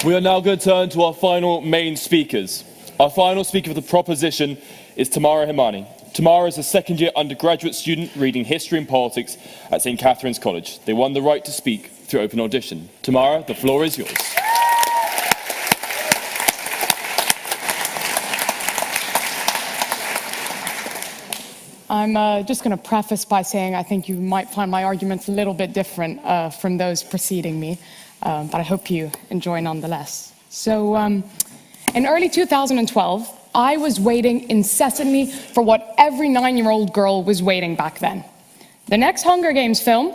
We are now going to turn to our final main speakers. Our final speaker for the proposition is Tamara Himani. Tamara is a second-year undergraduate student reading history and politics at St. Catharine's College. They won the right to speak through open audition. Tamara, the floor is yours. I'm just going to preface by saying I think you might find my arguments a little bit different from those preceding me, but I hope you enjoy nonetheless. So, in early 2012, I was waiting incessantly for what every 9-year-old girl was waiting back then. The next Hunger Games film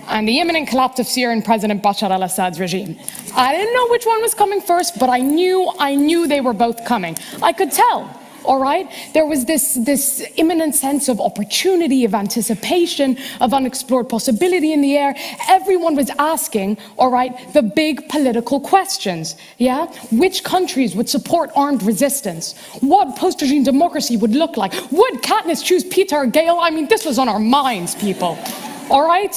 and the imminent collapse of Syrian President Bashar al-Assad's regime. I didn't know which one was coming first, but I knew they were both coming. I could tell. All right? There was this imminent sense of opportunity, of anticipation, of unexplored possibility in the air. Everyone was asking, all right, the big political questions, yeah? Which countries would support armed resistance? What post-regime democracy would look like? Would Katniss choose Peter or Gale? I mean, this was on our minds, people, all right?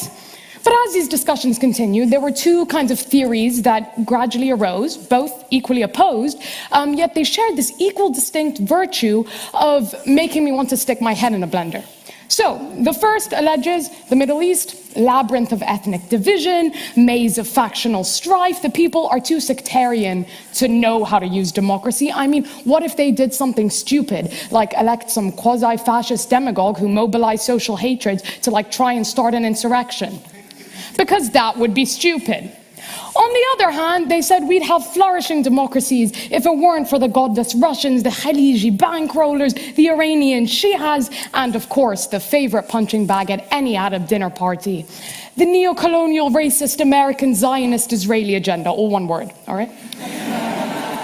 But as these discussions continued, there were two kinds of theories that gradually arose, both equally opposed, yet they shared this equal distinct virtue of making me want to stick my head in a blender. So, the first alleges the Middle East, labyrinth of ethnic division, maze of factional strife. The people are too sectarian to know how to use democracy. I mean, what if they did something stupid, like elect some quasi-fascist demagogue who mobilized social hatred to try and start an insurrection? Because that would be stupid. On the other hand, they said we'd have flourishing democracies if it weren't for the godless Russians, the Khaliji bankrollers, the Iranian Shias, and of course, the favorite punching bag at any Arab dinner party, the neo-colonial, racist, American, Zionist, Israeli agenda, all one word, all right?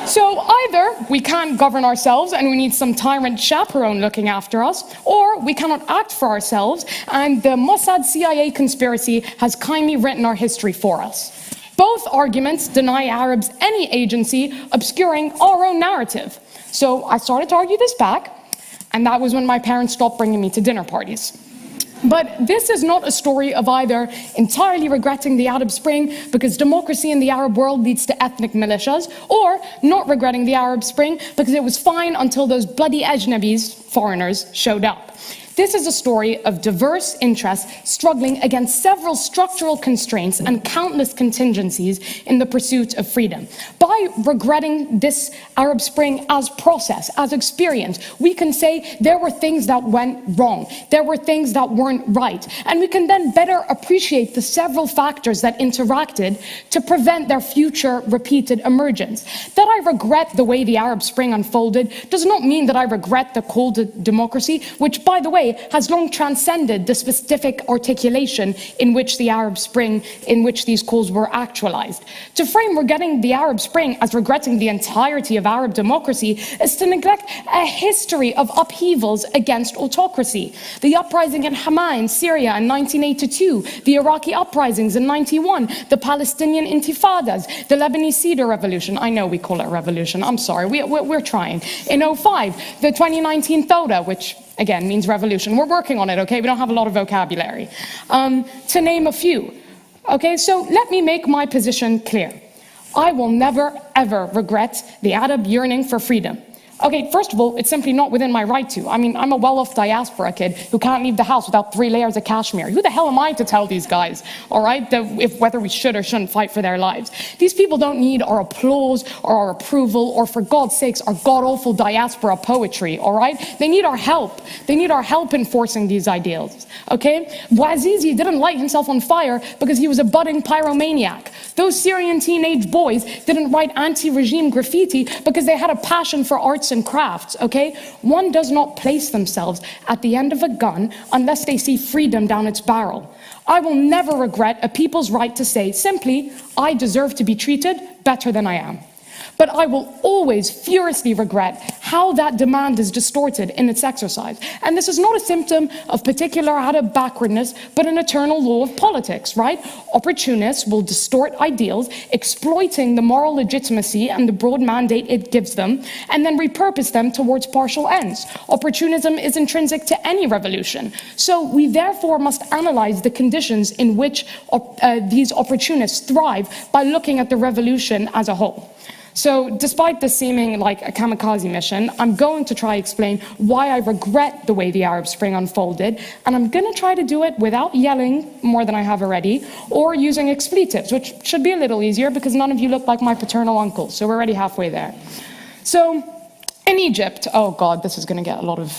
So either we can't govern ourselves and we need some tyrant chaperone looking after us, or we cannot act for ourselves and the Mossad CIA conspiracy has kindly written our history for us. Both arguments deny Arabs any agency, obscuring our own narrative. So I started to argue this back, and that was when my parents stopped bringing me to dinner parties. But this is not a story of either entirely regretting the Arab Spring because democracy in the Arab world leads to ethnic militias, or not regretting the Arab Spring because it was fine until those bloody ajnabis, foreigners, showed up. This is a story of diverse interests struggling against several structural constraints and countless contingencies in the pursuit of freedom. By regretting this Arab Spring as process, as experience, we can say there were things that went wrong, there were things that weren't right, and we can then better appreciate the several factors that interacted to prevent their future repeated emergence. That I regret the way the Arab Spring unfolded does not mean that I regret the call to democracy, which, by the way, has long transcended the specific articulation in which the Arab Spring, in which these calls were actualized. To frame regretting the Arab Spring as regretting the entirety of Arab democracy is to neglect a history of upheavals against autocracy. The uprising in Hama in Syria in 1982, the Iraqi uprisings in 91, the Palestinian intifadas, the Lebanese Cedar Revolution. I know we call it a revolution, I'm sorry, we're trying. In 05, the 2019 Thoda, which again means revolution. We're working on it, okay? We don't have a lot of vocabulary. To name a few. Okay, so let me make my position clear. I will never, ever regret the Arab yearning for freedom. Okay, first of all, it's simply not within my right to. I mean, I'm a well-off diaspora kid who can't leave the house without 3 layers of cashmere. Who the hell am I to tell these guys, all right, whether we should or shouldn't fight for their lives? These people don't need our applause or our approval or, for God's sakes, our god-awful diaspora poetry, all right? They need our help. They need our help enforcing these ideals, okay? Bouazizi didn't light himself on fire because he was a budding pyromaniac. Those Syrian teenage boys didn't write anti-regime graffiti because they had a passion for arts and crafts, okay? One does not place themselves at the end of a gun unless they see freedom down its barrel. I will never regret a people's right to say simply, I deserve to be treated better than I am. but I will always furiously regret how that demand is distorted in its exercise. And this is not a symptom of particular backwardness, but an eternal law of politics, right? Opportunists will distort ideals, exploiting the moral legitimacy and the broad mandate it gives them, and then repurpose them towards partial ends. Opportunism is intrinsic to any revolution. So we therefore must analyze the conditions in which these opportunists thrive by looking at the revolution as a whole. So despite this seeming like a kamikaze mission, I'm going to try to explain why I regret the way the Arab Spring unfolded, and I'm going to try to do it without yelling more than I have already, or using expletives, which should be a little easier because none of you look like my paternal uncle, so we're already halfway there. So, in Egypt, oh God, this is going to get a lot of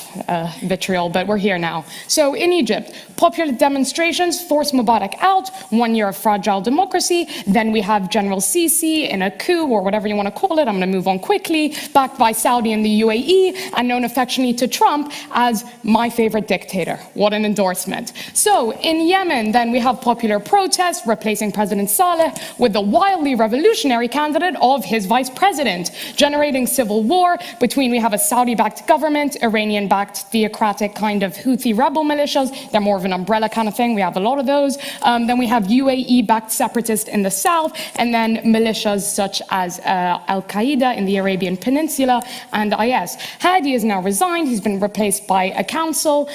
vitriol, but we're here now. So in Egypt, popular demonstrations forced Mubarak out, 1 year of fragile democracy. Then we have General Sisi in a coup, or whatever you want to call it. I'm going to move on quickly. Backed by Saudi and the UAE, and known affectionately to Trump as my favorite dictator. What an endorsement. So in Yemen, then we have popular protests replacing President Saleh with the wildly revolutionary candidate of his vice president, generating civil war between we have a Saudi-backed government, Iranian-backed theocratic kind of Houthi rebel militias. They're more of an umbrella kind of thing. We have a lot of those. Then we have UAE-backed separatists in the south, and then militias such as Al-Qaeda in the Arabian Peninsula and IS. Hadi is now resigned. He's been replaced by a council.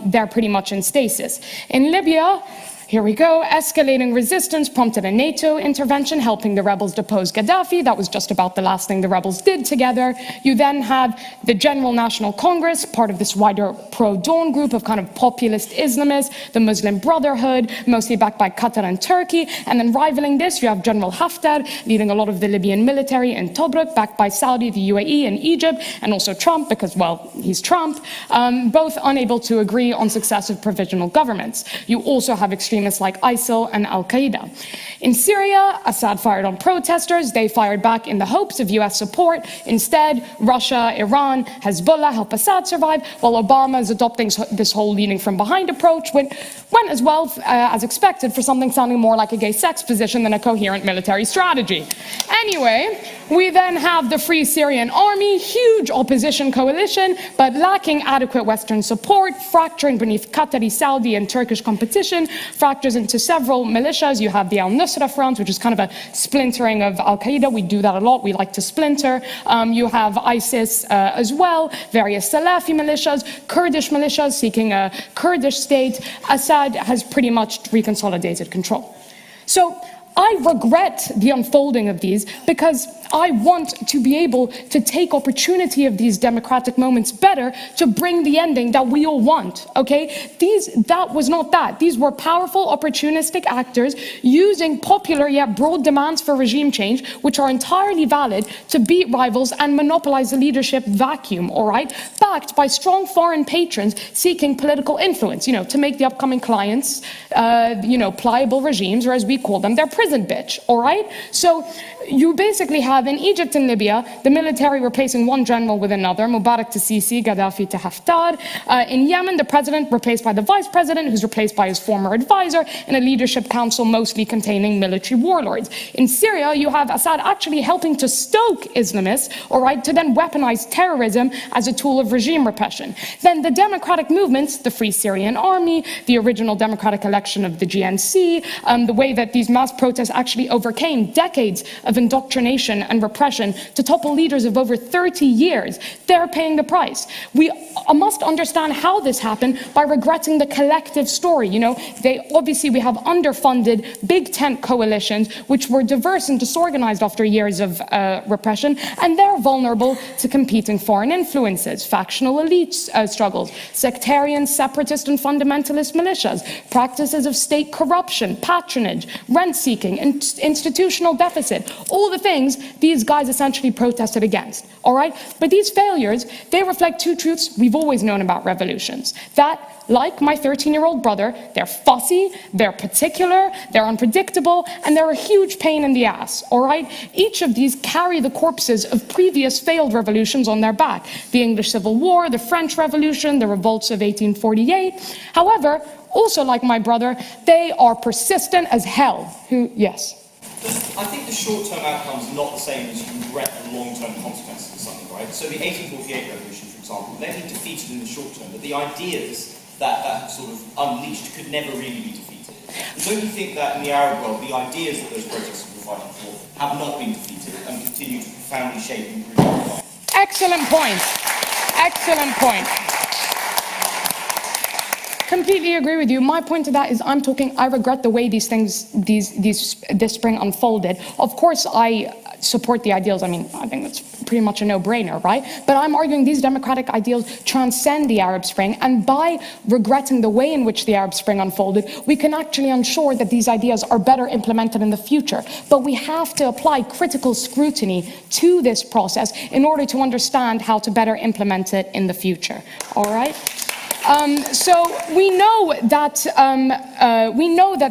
They're pretty much in stasis. In Libya, here we go. Escalating resistance prompted a NATO intervention, helping the rebels depose Gaddafi. That was just about the last thing the rebels did together. You then have the General National Congress, part of this wider pro-Dawn group of kind of populist Islamists, the Muslim Brotherhood, mostly backed by Qatar and Turkey. And then rivaling this, you have General Haftar, leading a lot of the Libyan military in Tobruk, backed by Saudi, the UAE, and Egypt, and also Trump, because, well, he's Trump, both unable to agree on successive provisional governments. You also have extremists like ISIL and Al-Qaeda. In Syria, Assad fired on protesters. They fired back in the hopes of US support. Instead, Russia, Iran, Hezbollah help Assad survive, while Obama is adopting this whole leading from behind approach, went as well as expected for something sounding more like a gay sex position than a coherent military strategy. Anyway, we then have the Free Syrian Army, huge opposition coalition, but lacking adequate Western support, fracturing beneath Qatari, Saudi, and Turkish competition, fractures into several militias. You have the al-Nusra Front, which is kind of a splintering of Al-Qaeda. We do that a lot. We like to splinter. You have ISIS as well, various Salafi militias, Kurdish militias seeking a Kurdish state. Assad has pretty much reconsolidated control. So I regret the unfolding of these because I want to be able to take opportunity of these democratic moments better to bring the ending that we all want, okay? That was not that. These were powerful, opportunistic actors using popular yet broad demands for regime change, which are entirely valid to beat rivals and monopolize the leadership vacuum, all right? Backed by strong foreign patrons seeking political influence, to make the upcoming clients, pliable regimes, or as we call them, their prison bitch, all right? So you basically have in Egypt and Libya, the military replacing one general with another, Mubarak to Sisi, Gaddafi to Haftar. In Yemen, the president replaced by the vice president, who's replaced by his former advisor, in a leadership council mostly containing military warlords. In Syria, you have Assad actually helping to stoke Islamists, all right, to then weaponize terrorism as a tool of regime repression. Then the democratic movements, the Free Syrian Army, the original democratic election of the GNC, the way that these mass protests actually overcame decades of indoctrination and repression to topple leaders of over 30 years. They're paying the price. We must understand how this happened by regretting the collective story. We have underfunded big tent coalitions which were diverse and disorganized after years of repression, and they're vulnerable to competing foreign influences, factional elites struggles, sectarian, separatist and fundamentalist militias, practices of state corruption, patronage, rent-seeking, institutional deficit, all the things these guys essentially protested against, all right? But these failures, they reflect two truths we've always known about revolutions. That, like my 13-year-old brother, they're fussy, they're particular, they're unpredictable, and they're a huge pain in the ass, all right? Each of these carry the corpses of previous failed revolutions on their back. The English Civil War, the French Revolution, the revolts of 1848. However, also like my brother, they are persistent as hell. Yes? I think the short-term outcome is not the same as you regret the long-term consequences of something, right? So the 1848 revolution, for example, may be defeated in the short term, but the ideas that sort of unleashed could never really be defeated. And don't you think that in the Arab world, the ideas that those protesters were fighting for have not been defeated and continue to profoundly shape and improve our life? Excellent point. Excellent point. Completely agree with you. My point to that is I regret the way these things, this spring unfolded. Of course, I support the ideals. I mean, I think that's pretty much a no-brainer, right? But I'm arguing these democratic ideals transcend the Arab Spring, and by regretting the way in which the Arab Spring unfolded, we can actually ensure that these ideas are better implemented in the future. But we have to apply critical scrutiny to this process in order to understand how to better implement it in the future, all right? So we know that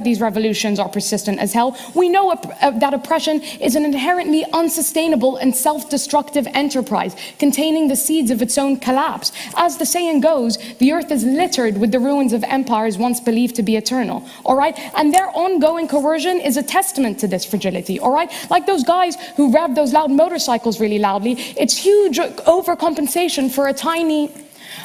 these revolutions are persistent as hell. We know that oppression is an inherently unsustainable and self-destructive enterprise containing the seeds of its own collapse. As the saying goes, the earth is littered with the ruins of empires once believed to be eternal, all right? And their ongoing coercion is a testament to this fragility, all right? Like those guys who rev those loud motorcycles really loudly, it's huge overcompensation for a tiny...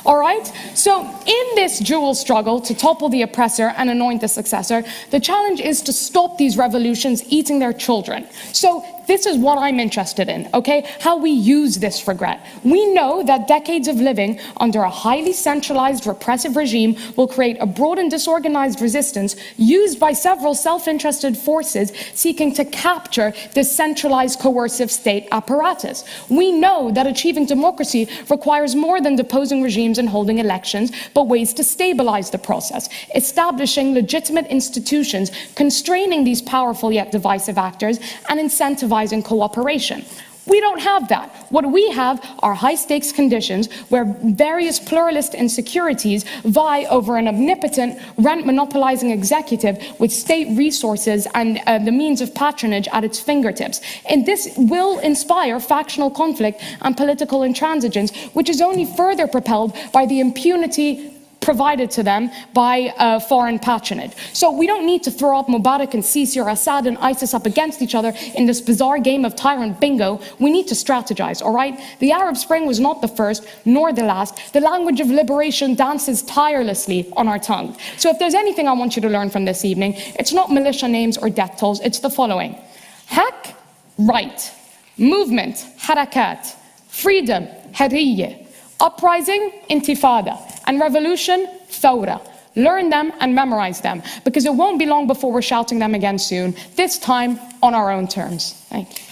All right? So in this dual struggle to topple the oppressor and anoint the successor, the challenge is to stop these revolutions eating their children. So this is what I'm interested in, okay? How we use this regret. We know that decades of living under a highly centralized repressive regime will create a broad and disorganized resistance used by several self-interested forces seeking to capture this centralized coercive state apparatus. We know that achieving democracy requires more than deposing regimes and holding elections, but ways to stabilize the process, establishing legitimate institutions, constraining these powerful yet divisive actors, and incentivizing cooperation. We don't have that. What we have are high-stakes conditions where various pluralist insecurities vie over an omnipotent, rent-monopolizing executive with state resources and the means of patronage at its fingertips. And this will inspire factional conflict and political intransigence, which is only further propelled by the impunity provided to them by foreign patronage. So we don't need to throw up Mubarak and Sisi or Assad and ISIS up against each other in this bizarre game of tyrant bingo. We need to strategize, all right? The Arab Spring was not the first, nor the last. The language of liberation dances tirelessly on our tongue. So if there's anything I want you to learn from this evening, it's not militia names or death tolls, it's the following. Hak, right. Movement, harakat. Freedom, hariyya. Uprising, intifada. And revolution, thawra. Learn them and memorize them, because it won't be long before we're shouting them again soon, this time on our own terms. Thank you.